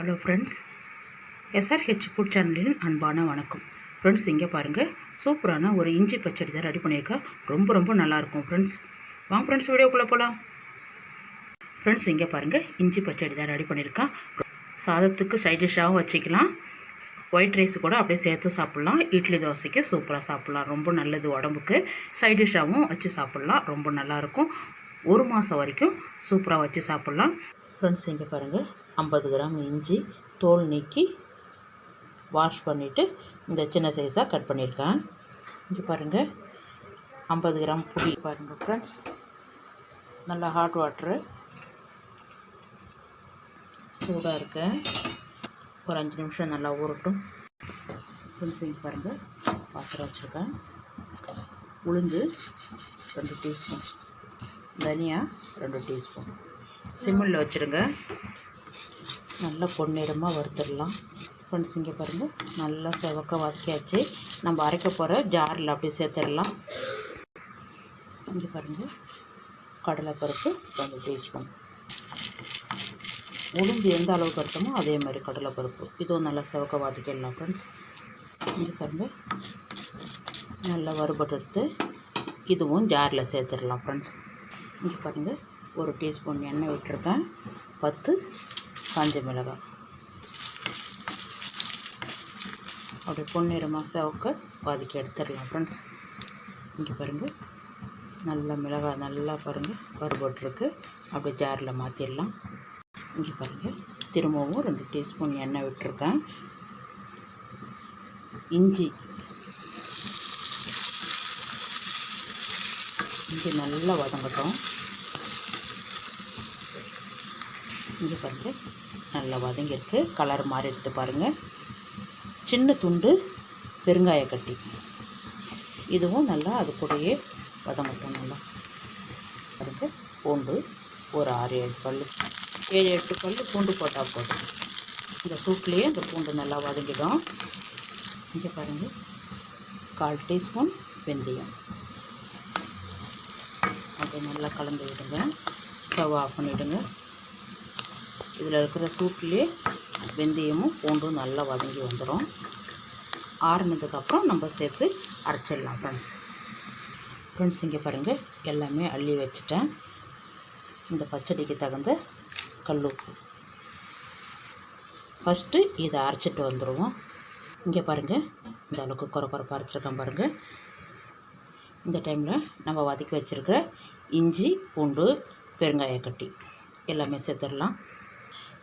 Hello friends, SRH food சேனலின் அன்பான வணக்கம். ஃப்ரெண்ட்ஸ், இங்கே பாருங்கள், சூப்பரான ஒரு இஞ்சி பச்சடி தான் ரெடி பண்ணியிருக்கேன். ரொம்ப நல்லாயிருக்கும் ஃப்ரெண்ட்ஸ். வாங்க ஃப்ரெண்ட்ஸ், வீடியோக்குள்ளே போகலாம். ஃப்ரெண்ட்ஸ், இங்கே பாருங்கள், இஞ்சி பச்சடி தான் ரெடி பண்ணியிருக்கேன். சாதத்துக்கு சைட் டிஷ்ஷாகவும் வச்சுக்கலாம், ஒயிட் ரைஸ் கூட அப்படியே சேர்த்து சாப்பிட்லாம், இட்லி தோசைக்கு சூப்பராக சாப்பிட்லாம். ரொம்ப நல்லது உடம்புக்கு. சைட் டிஷ்ஷாகவும் வச்சு சாப்பிட்லாம், ரொம்ப நல்லாயிருக்கும். 1 மாதம் வரைக்கும் சூப்பராக வச்சு சாப்பிட்லாம். ஃப்ரெண்ட்ஸ், இங்கே பாருங்கள், 50 கிராம் இஞ்சி தோல் நீக்கி வாஷ் பண்ணிவிட்டு இந்த சின்ன சைஸாக கட் பண்ணியிருக்கேன். இங்கே பாருங்கள், 50 கிராம் புளி பாருங்கள் ஃப்ரெண்ட்ஸ். நல்லா ஹாட் வாட்ரு சூடாக இருக்கு, ஒரு 5 நிமிஷம் நல்லா ஊறட்டும். ஃப்ரெண்ட்ஸ், இங்கே பாருங்கள், பாத்திரம் வச்சுருக்கேன். உளுந்து 2 டீஸ்பூன், தனியா 2 டீஸ்பூன். சிம்மில் வச்சுருங்க, நல்லா பொன்னிறமாக வறுத்துடலாம். ஃப்ரெண்ட்ஸ், இங்கே பாருங்கள், நல்லா செவக்க வதக்கியாச்சு. நம்ம அரைக்க போகிற ஜாரில் அப்படியே சேர்த்துடலாம். இங்கே பாருங்கள், கடலைப்பருப்பு 2 டீஸ்பூன். உளுந்து எந்த அளவுக்கு எடுத்தோமோ அதே மாதிரி கடலைப்பருப்பு இதுவும் நல்லா செவக்க வதக்கிடலாம். ஃப்ரெண்ட்ஸ், இங்கே பாருங்கள், நல்லா வறுபட்டு எடுத்து இதுவும் ஜாரில் சேர்த்துடலாம். ஃப்ரெண்ட்ஸ், இங்கே பாருங்கள், 1 டீஸ்பூன் எண்ணெய் விட்டுருக்கேன், 10 காஞ்ச மிளகாய் அப்படி பொன்னிறமாக செவக்க வதக்கி எடுத்துடலாம். ஃப்ரெண்ட்ஸ், இங்கே பாருங்கள், நல்லா மிளகாய் நல்லா பாருங்கள் வறுபட்டுருக்கு, அப்படியே ஜாரில் மாற்றிடலாம். இங்கே பாருங்கள், திரும்பவும் 2 டீஸ்பூன் எண்ணெய் விட்டுருக்கேன். இஞ்சி நல்லா வதங்கட்டும். இங்கே பாருங்கள், நல்லா வதங்கிருக்கு, கலர் மாதிரி எடுத்து பாருங்கள். சின்ன துண்டு பெருங்காய கட்டி இதுவும் நல்லா அது கூடயே வதங்கட்டும். நல்லா பாருங்கள், பூண்டு ஒரு 6-7 பல், 7-8 பல் பூண்டு போட்டால் போதும். இந்த சூட்லேயே இந்த பூண்டு நல்லா வதங்கிடும். இங்கே பாருங்கள், 1/4 டீஸ்பூன் வெந்தயம் அப்படியே நல்லா கலந்து விடுங்க. ஸ்டவ் ஆஃப் பண்ணிவிடுங்க. இதில் இருக்கிற சூட்லேயே வெந்தயமும் பூண்டும் நல்லா வதங்கி வந்துடும். ஆறுனதுக்கப்புறம் நம்ம சேர்த்து அரைச்சிடலாம். ஃப்ரெண்ட்ஸ், இங்கே பாருங்கள், எல்லாமே அள்ளி வச்சுட்டேன். இந்த பச்சடிக்கு தகுந்த கல்லுப்பு ஃபஸ்ட்டு இதை அரைச்சிட்டு வந்துடுவோம். இங்கே பாருங்கள், இந்த அளவுக்கு குறைப்பாக அரைச்சிருக்கேன் பாருங்கள். இந்த டைமில் நம்ம வதக்கி வச்சுருக்கிற இஞ்சி பூண்டு பெருங்காய கட்டி எல்லாமே சேர்த்துடலாம்.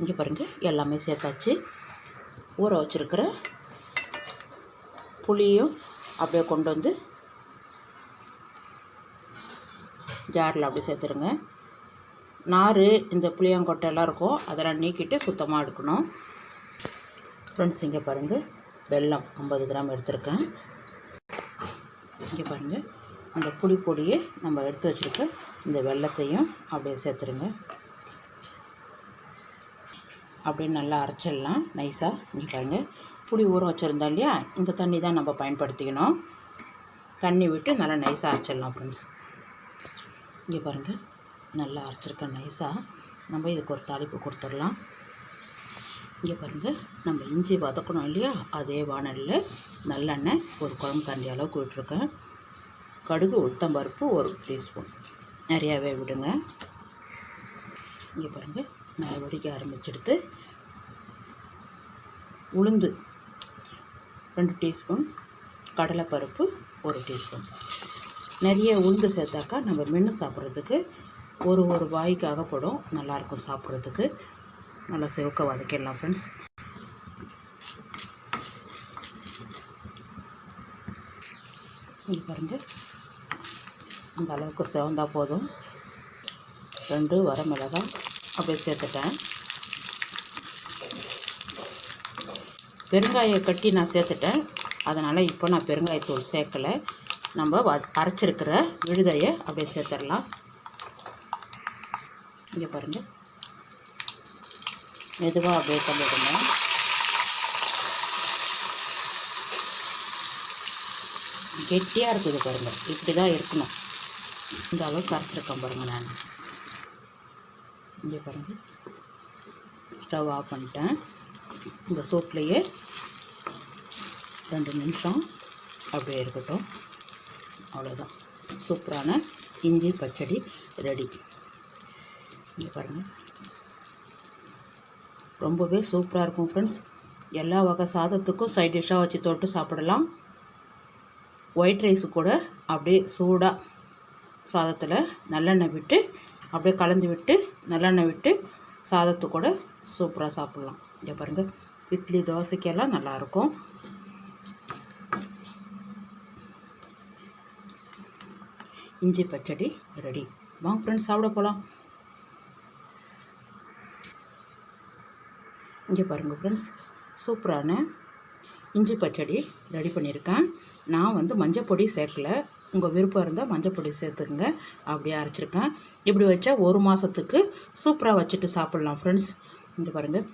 இங்கே பாருங்கள், எல்லாமே சேர்த்தாச்சு. ஊற வச்சுருக்கிற புளியும் அப்படியே கொண்டு வந்து ஜாரில் அப்படியே சேர்த்துருங்க. நார் இந்த புளியங்கொட்டையெல்லாம் இருக்கும், அதெல்லாம் நீக்கிட்டு சுத்தமாக எடுக்கணும். ஃப்ரெண்ட்ஸ், இங்கே பாருங்கள், வெல்லம் 50 கிராம் எடுத்துருக்கேன். இங்கே பாருங்கள், அந்த புளி பொடியை நம்ம எடுத்து வச்சுருக்க இந்த வெல்லத்தையும் அப்படியே சேர்த்துருங்க. அப்படியே நல்லா அரைச்சிடலாம் நைஸாக. இங்கே பாருங்கள், புளி ஊற வச்சுருந்தோம் இல்லையா, இந்த தண்ணி தான் நம்ம பயன்படுத்திக்கணும். தண்ணி விட்டு நல்லா நைஸாக அரைச்சிடலாம். ஃப்ரெண்ட்ஸ், இங்கே பாருங்கள், நல்லா அரைச்சிருக்கேன் நைஸாக. நம்ம இதுக்கு ஒரு தாளிப்பு கொடுத்துடலாம். இங்கே பாருங்கள், நம்ம இஞ்சி வதக்கணும் இல்லையா, அதே வானலில் நல்லெண்ணெய் ஒரு குழம்பு கரண்டி அளவுக்கு விட்டுருக்கேன். கடுகு உளுத்தம்பருப்பு 1 டீஸ்பூன், நிறையாவே விடுங்க. இங்கே பாருங்கள், நல்லா வடிக்க ஆரம்பிச்செடுத்து உளுந்து 2 டீஸ்பூன், கடலைப்பருப்பு 1 டீஸ்பூன். நிறைய உளுந்து சேர்த்தாக்கா நம்ம மென்று சாப்பிட்றதுக்கு ஒரு வாய்க்கு அகப்படும், நல்லாயிருக்கும் சாப்பிட்றதுக்கு. நல்லா செவக்க வதக்கிடலாம். ஃப்ரெண்ட்ஸ், இங்கே பாருங்கள், இந்த அளவுக்கு செவந்தால் போதும். 2 வரமிளகாய் அப்படியே சேர்த்துட்டேன். பெருங்காய கட்டி நான் சேர்த்துட்டேன், அதனால் இப்போ நான் பெருங்காயத்தூள் சேர்க்கலை. நம்ம அரைச்சிருக்கிற விழுதையை அப்படியே சேர்த்துடலாம். இங்கே பாருங்கள், மெதுவாக அப்படியே பண்ணிவிடுங்க. கெட்டியாக இருக்குது பாருங்கள், இப்படி தான் இருக்கணும். இந்த அளவுக்கு அரைச்சிருக்கேன் பாருங்கள். நான் இங்கே பாருங்கள், ஸ்டவ் ஆஃப் பண்ணிட்டேன். இந்த சூட்லேயே 2 நிமிஷம் அப்படியே இருக்கட்டும். அவ்வளோதான், சூப்பரான இஞ்சி பச்சடி ரெடி. இங்கே பாருங்கள், ரொம்பவே சூப்பராக இருக்கும் ஃப்ரெண்ட்ஸ். எல்லா வகை சாதத்துக்கும் சைட் டிஷ்ஷாக வச்சு தொட்டு சாப்பிடலாம். ஒயிட் ரைஸு கூட அப்படியே சூடாக சாதத்தில் நல்லெண்ணெய் விட்டு அப்படியே கலந்து விட்டு நல்லெண்ணெய் விட்டு சாதத்து கூட சூப்பராக சாப்பிட்லாம். இங்கே பாருங்கள், இட்லி தோசைக்கெல்லாம் நல்லாயிருக்கும். இஞ்சி பச்சடி ரெடி. வாங்க ஃப்ரெண்ட்ஸ், சாப்பிட போகலாம். இங்கே பாருங்கள் ஃப்ரெண்ட்ஸ், சூப்பரான இஞ்சி பச்சடி ரெடி பண்ணியிருக்கேன். நான் மஞ்சள் பொடி சேர்க்கல. உங்கள் விருப்பம் இருந்தால் மஞ்சள் பொடி சேர்த்துக்குங்க. அப்படியே அரைச்சிருக்கேன். இப்படி வச்சா 1 மாதத்துக்கு சூப்பராக வச்சுட்டு சாப்பிட்லாம் ஃப்ரெண்ட்ஸ். இங்கே பாருங்கள்.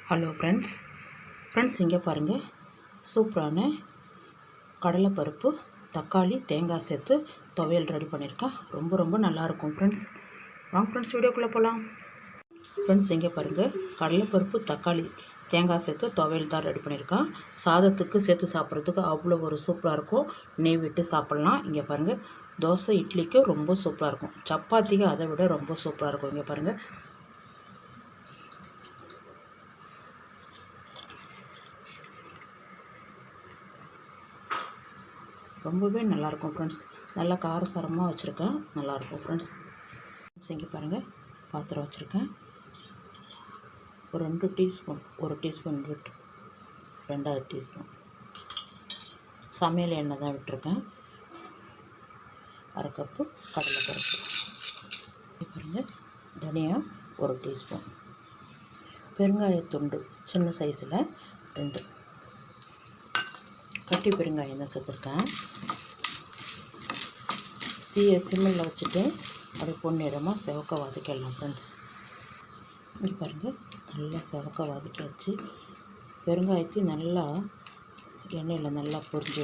ஹலோ ஃப்ரெண்ட்ஸ் இங்கே பாருங்கள், சூப்பரான கடலைப்பருப்பு தக்காளி தேங்காய் சேர்த்து துவையல் ரெடி பண்ணியிருக்கேன். ரொம்ப ரொம்ப நல்லாயிருக்கும் ஃப்ரெண்ட்ஸ். வாங்க ஃப்ரெண்ட்ஸ், வீடியோக்குள்ளே போகலாம். ஃப்ரெண்ட்ஸ் இங்கே பாருங்கள், கடலைப்பருப்பு தக்காளி தேங்காய் சேர்த்து துவையல் தான் ரெடி பண்ணியிருக்கேன். சாதத்துக்கு சேர்த்து சாப்பிட்றதுக்கு அவ்வளோ ஒரு சூப்பராக இருக்கும். நெய் விட்டு சாப்பிட்லாம். இங்கே பாருங்கள், தோசை இட்லிக்கு ரொம்ப சூப்பராக இருக்கும். சப்பாத்திக்கு அதை விட ரொம்ப சூப்பராக இருக்கும். இங்கே பாருங்கள், ரொம்பவே நல்லாயிருக்கும் ஃப்ரெண்ட்ஸ். நல்லா காரசாரமாக வச்சுருக்கேன், நல்லாயிருக்கும் ஃப்ரெண்ட்ஸ். இங்கே பாருங்கள், பாத்திரம் வச்சுருக்கேன். ஒரு 2 டீஸ்பூன், 1 டீஸ்பூன் விட்டு 2வது டீஸ்பூன் சமையல் எண்ணெய் தான் விட்டுருக்கேன். 1/2 கப்பு கடலைப்பருப்பு. பாருங்கள், தனியா 1 டீஸ்பூன், பெருங்காயத்துண்டு சின்ன சைஸில் 2, கட்டி பெருங்காயம் தான் சேர்த்துருக்கேன். தீயை சிம்மில் வச்சுட்டு அப்படியே பொன்னிறமாக செவக்க வதக்கிடலாம் ஃப்ரெண்ட்ஸ். இங்கே பாருங்கள், நல்லா செவக்க வதக்கியாச்சு. பெருங்காயத்தையும் நல்லா எண்ணெயில் நல்லா பொரிஞ்சு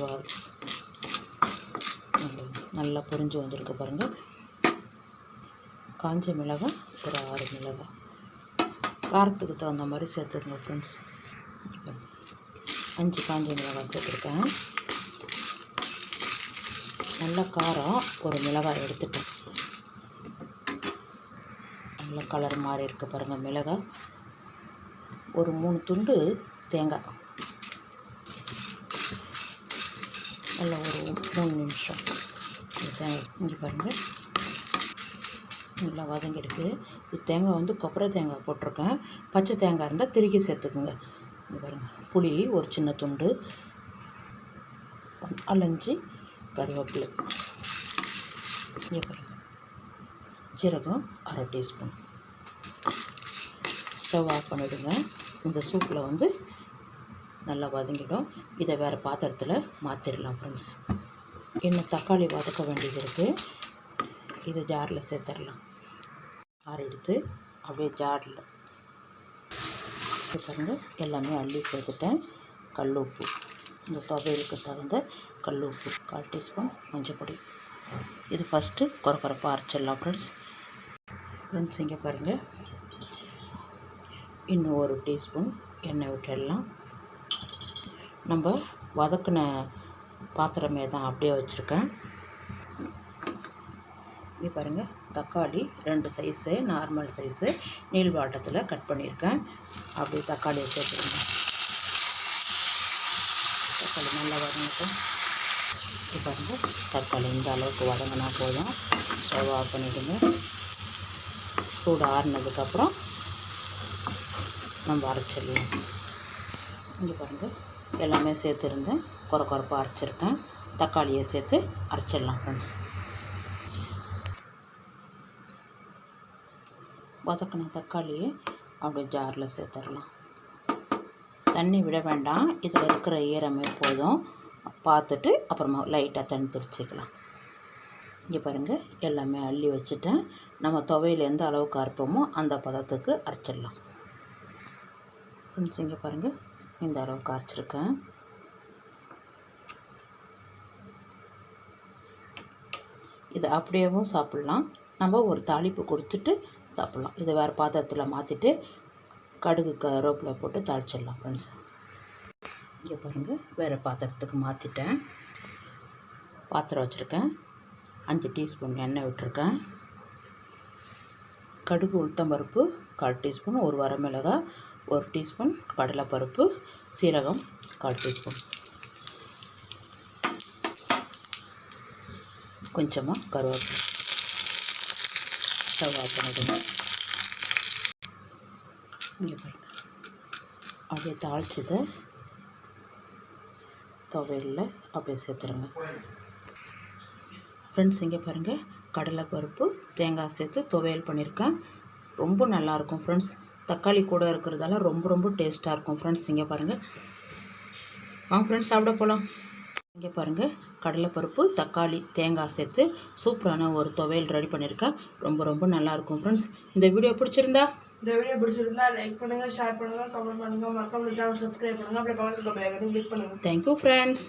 நல்லா பொரிஞ்சு வந்திருக்கு பாருங்கள். காஞ்ச மிளகாய் ஒரு 6 மிளகாய், காரத்துக்கு தகுந்த மாதிரி சேர்த்துக்கங்க ஃப்ரெண்ட்ஸ். 5 காஞ்ச மிளகாய் சேர்த்துருக்கேன். நல்லா காரம் ஒரு மிளகாய் எடுத்துட்டேன். நல்ல கலர் மாதிரி இருக்க பாருங்கள் மிளகாய். ஒரு 3 துண்டு தேங்காய், நல்லா ஒரு 3 நிமிஷம் தேங்காய். இங்கே பாருங்கள், நல்லா வதங்கிருக்கு. இது தேங்காய் கொப்பரை தேங்காய் போட்டிருக்கேன். பச்சை தேங்காய் இருந்தால் திருக்கி சேர்த்துக்குங்க. இங்கே பாருங்கள், புளி ஒரு சின்ன துண்டு, அலஞ்சி கருவேப்பிலை. இங்கே பாருங்கள், ஜீரகம் 1/2 டீஸ்பூன். ஸ்டவ் ஆஃப் பண்ணிவிடுங்க. இந்த சூப்பில் நல்லா வதங்கிடும். இதை வேறு பாத்திரத்தில் மாற்றிடலாம் ஃப்ரெண்ட்ஸ். இன்னும் தக்காளி வதக்க வேண்டியது இருக்குது. இதை ஜாரில் சேர்த்துடலாம். ஆறு எடுத்து அப்படியே ஜாரில் பாருங்கள், எல்லாமே அள்ளி சேர்த்துட்டேன். கல் உப்பு, இந்த துவையலுக்கு தகுந்த கல் உப்பு 1/4 டீஸ்பூன், மஞ்சள் பொடி. இது ஃபஸ்ட்டு கொரப்பாக அரைச்சிடலாம் ஃப்ரெண்ட்ஸ். இங்கே பாருங்கள், இன்னும் 1 டீஸ்பூன் எண்ணெய் விட்டுடலாம். நம்ம வதக்கின பாத்திரமே தான் அப்படியே வச்சுருக்கேன். இங்கே பாருங்கள், தக்காளி 2 சைஸு நார்மல் சைஸு நீள்வாட்டத்தில் கட் பண்ணியிருக்கேன். அப்படியே தக்காளியை சேர்த்துருங்க. தக்காளி நல்லா வதங்கட்டும். இப்போ பாருங்கள், தக்காளி இந்த அளவுக்கு வதங்கினா போதும். ஸ்டவ் ஆஃப் பண்ணிவிடுங்க. சூடு ஆறுனதுக்கப்புறம் நம்ம அரைச்சிடலாம். இங்கே பாருங்கள், எல்லாமே சேர்த்துருந்தேன். கொரப்பாக அரைச்சிருக்கேன். தக்காளியை சேர்த்து அரைச்சிடலாம் ஃப்ரெண்ட்ஸ். வதக்கின தக்காளியை அப்படியே ஜாரில் சேர்த்துடலாம். தண்ணி விட வேண்டாம், இதில் இருக்கிற ஈரமே போதும். பார்த்துட்டு அப்புறமா லைட்டாக தண்ணி தெளிச்சிக்கலாம். இங்கே பாருங்கள், எல்லாமே அள்ளி வச்சுட்டேன். நம்ம துவையில் எந்த அளவுக்கு அரைப்போமோ அந்த பதத்துக்கு அரைச்சிடலாம் ஃப்ரெண்ட்ஸ். இங்கே பாருங்கள், இந்த அளவுக்கு அரைச்சிருக்கேன். இதை அப்படியேவும் சாப்பிட்லாம். நம்ம ஒரு தாளிப்பு கொடுத்துட்டு சாப்பிட்லாம். இதை வேறு பாத்திரத்தில் மாற்றிட்டு கடுகு கருவேப்பிலை போட்டு தாளிச்சிடலாம் ஃப்ரெண்ட்ஸ். இங்கே பாருங்கள், வேறு பாத்திரத்துக்கு மாற்றிட்டேன். பாத்திரம் வச்சுருக்கேன். 5 டீஸ்பூன் எண்ணெய் விட்டுருக்கேன். கடுகு உளுத்தம்பருப்பு 1/4 டீஸ்பூன், 1 வரமிளகாய், 1 டீஸ்பூன் கடலைப்பருப்பு, சீரகம் 1/4 டீஸ்பூன், கொஞ்சமாக கருவேப்பிலை. ஸ்டவ் ஆஃப் பண்ணிடுங்க. இங்கே பாருங்கள், அப்படியே தாளிச்சதை துவையலில் அப்படியே சேர்த்துருங்க ஃப்ரெண்ட்ஸ். இங்கே பாருங்கள், கடலைப்பருப்பு தேங்காய் சேர்த்து துவையல் பண்ணியிருக்கேன். ரொம்ப நல்லாயிருக்கும் ஃப்ரெண்ட்ஸ். தக்காளி கூட இருக்கிறதால ரொம்ப டேஸ்ட்டாக இருக்கும் ஃப்ரெண்ட்ஸ். இங்கே பாருங்கள், வாங்க ஃப்ரெண்ட்ஸ் சாப்பிட போகலாம். இங்கே பாருங்கள், கடலைப்பருப்பு தக்காளி தேங்காய் சேர்த்து சூப்பரான ஒரு துவையல் ரெடி பண்ணியிருக்கேன். ரொம்ப நல்லாயிருக்கும் ஃப்ரெண்ட்ஸ். இந்த வீடியோ பிடிச்சிருந்தா லைக் பண்ணுங்க, ஷேர் பண்ணுங்க, கமெண்ட் பண்ணுங்க, மறக்காம சேனல் சப்ஸ்கிரைப் பண்ணுங்க, அப்படியே பக்கத்துல இருக்க பெல் ஐகானை கிளிக் பண்ணுங்க. Thank you friends.